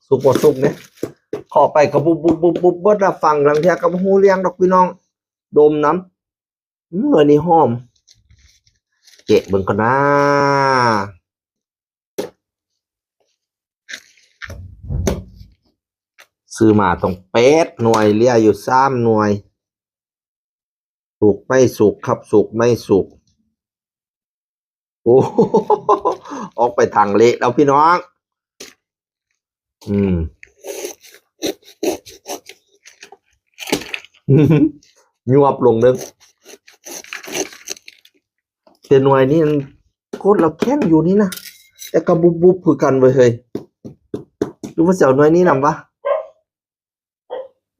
สุกบ่สุกเนี่ยขอไปกระบุบบุบบุบบุบเบิดละฟังหลังเทียกับหูเลี้ยงดอกพี่น้องดมน้ำหน่วยนี้หอมเจ๊เบิ่งก่อนนะซื้อมาต้อง8 หน่วยเลี้ยอยู่3 หน่วยสุกไม่สุกครับสุกไม่สุกโอ้ ออกไปทางเละแล้วพี่น้องยวบลงนึงแต่หน่วยนี่โคตรเราแค้นอยู่นี่นะแต่กระบุบบุบคือกันเว้ยเฮ้ยดูว่าเจ้าหน่วยนี้นำปะ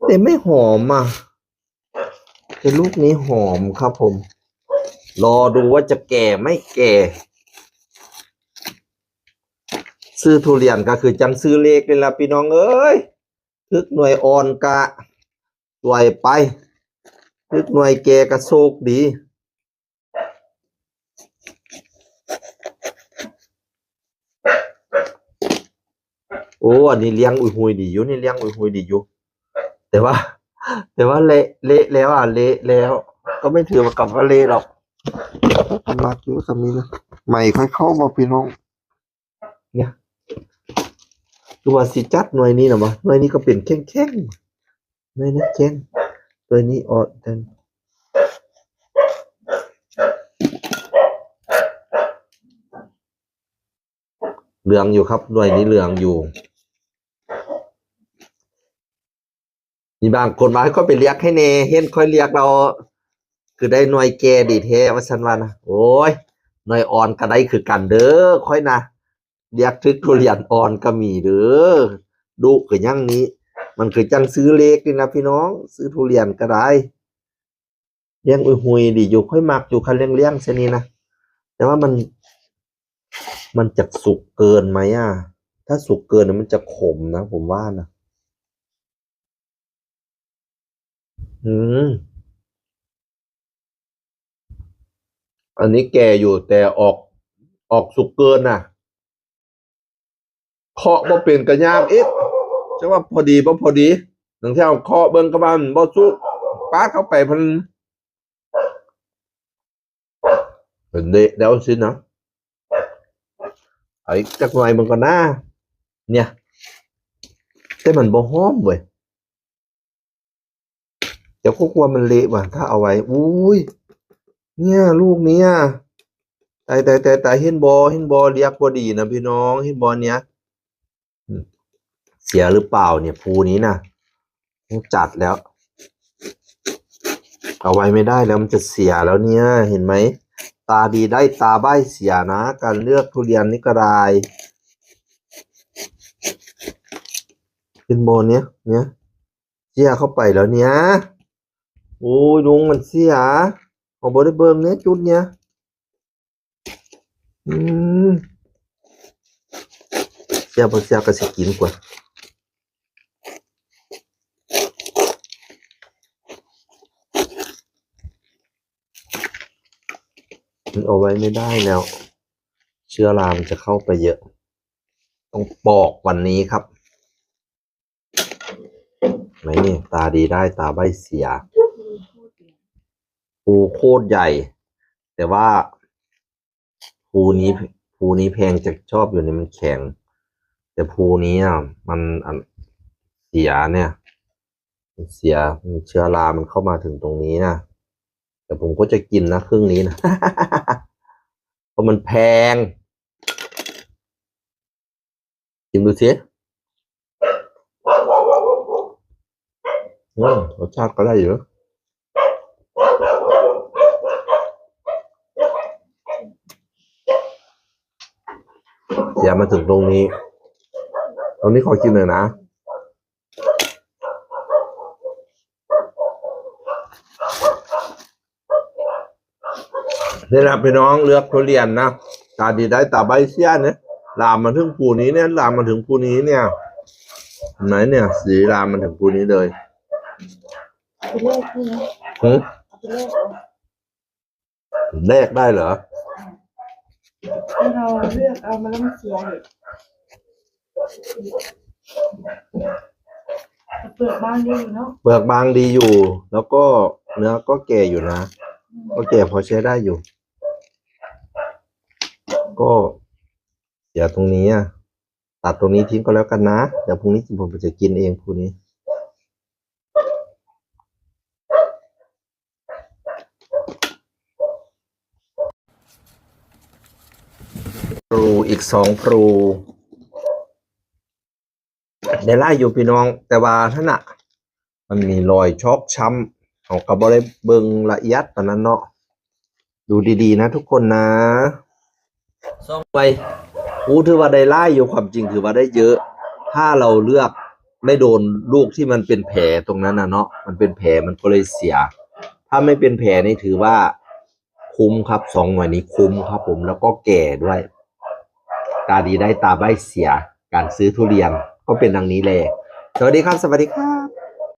แต่ไม่หอมอ่ะแต่ลูกนี้หอมครับผมรอดูว่าจะแก่ไม่แก่ซื้อทุเรียนก็คือจังซื้อเล็กเลยล่ะพี่น้องเอ้ยทึกหน่วยอ่อนกะสวยไปทึกหน่วยแก่กะโชคดีโอ้อันนี้เลี้ยงอุยหุยดีอยู่นี่เลี้ยงอุยหุยดีอยู่แต่ว่าเละแล้วอ่ะเละแล้วก็ไม่ถือว่ากับว่าเละหรอกมากอยู่คำนี้นะใหม่ค่อยเข้ามาพี่น้องเนี่ยตัวสิจัดหน่วยนี้นะวะหน่วยนี้ก็เป็นแข็งหน่วยนี้แข็งตัวนี้อ่อนแต่เหลืองอยู่ครับหน่วยนี้เหลืองอยู่มีบางคนมาก็ไปเรียกให้เนเห็นค่อยเรียกเราคือได้หน่วยแก่ดีแท้ว่าฉันว่านะโอ้ยหน่วยอ่อนก็ได้คือกันเด้อค่อยนะเรียกทึกทุเรียนอ่อนก็มีเด้อดูคือยังนี้มันคือจังซื้อเล็กนี่นะพี่น้องซื้อทุเรียนก็ได้เลี้ยงอุยหุยดีอยู่ค่อยมักอยู่คันเลี้ยงเช่นนี้นะแต่ว่ามันจะสุกเกินไหมอ่ะถ้าสุกเกินมันจะขมนะผมว่านะอันนี้แก่อยู่แต่ออกสุกเกินน่ะเคาะบ่เป็นกระยามเอ๊ะจะว่าพอดีบ่พอดีหลังที่เอาเคาะเบิ่งกระบาลบ่สุกป้าเข้าไปพันเป็นเดะแล้วสินะไอ้จักหน่อยมันก็น่าเนี่ยแต่มันบ่หอมเว้ยเดี๋ยวพวกว่ามันเละว่ะถ้าเอาไว้อุ้ยเนี่ยลูกเนี้ยแต่เห็นบอเรียกบ่ดีนะพี่น้องเห็นบอเนี้ยเสียหรือเปล่าเนี่ยภูนี้นะจัดแล้วเอาไว้ไม่ได้แล้วมันจะเสียแล้วเนี่ยเห็นไหมตาดีได้ตาใบ้เสียนะการเลือกทุเรียนนี่ก็ได้เห็นบอเนี้ยเสียเข้าไปแล้วเนี่ยโอ้ยลุงมันเสียเอาบอได้เบิ่งเนี่ยจุดเนี้ยเสียบ่เสียก็สิกินกว่ามันเอาไว้ไม่ได้แล้วเชื้อรามันจะเข้าไปเยอะต้องปอกวันนี้ครับไหนนี่ตาดีได้ตาใบเสียภูโคตรใหญ่แต่ว่าภูนี้แพงจะชอบอยู่ในมันแข็งแต่ภูนี้อ่ะมันเสียเนี่ยเสียเชื้อรามันเข้ามาถึงตรงนี้นะแต่ผมก็จะกินนะครึ่งนี้นะ เพราะมันแพงชิมดูสิรสชาติก็ได้อยู่อย่ามาถึงตรงนี้ขอกินหน่อยนะนี่แหละพี่น้องเลือกทุเรียนนะตาดีได้ตาใบเสียเนี่ยลามมาถึงภูนี้เนี่ยลามมาถึงภูนี้เนี่ยไหนเนี่ยสีลามมาถึงภูนี้เลยเลขได้เหรอเราเลือกเอามาแล้วมันเสีย แต่เปลือกบางดีอยู่เนาะ เปลือกบางดีอยู่ แล้วก็เนื้อก็แก่อยู่นะ ก็แก่พอใช้ได้อยู่ ก็เดี๋ยวตรงนี้อะตัดตรงนี้ทิ้งก็แล้วกันนะ เดี๋ยวพรุ่งนี้ผมจะกินเองพรุ่งนี้ปลูอีก2 ปลูได้ไล่อยู่พี่น้อง แต่ว่าท่านอะมันมีรอยชอกช้ำเขาก็บ่ได้เบิ่งละเอียดตอนนั้นเนาะดูดีๆนะทุกคนนะซ่องไปถือว่าได้ไล่อยู่ความจริงถือว่าได้เยอะ ถ้าเราเลือกไม่โดนลูกที่มันเป็นแผลตรงนั้นนะเนาะมันเป็นแผลมันก็เลยเสีย ถ้าไม่เป็นแผลนี่ถือว่าคุ้มครับ2 หน่วยนี้คุ้มครับผมแล้วก็แก่ด้วย ตาดีได้ตาใบเสียการซื้อทุเรียนก็เป็นดังนี้เลยสวัสดีครับสวัสดีครับ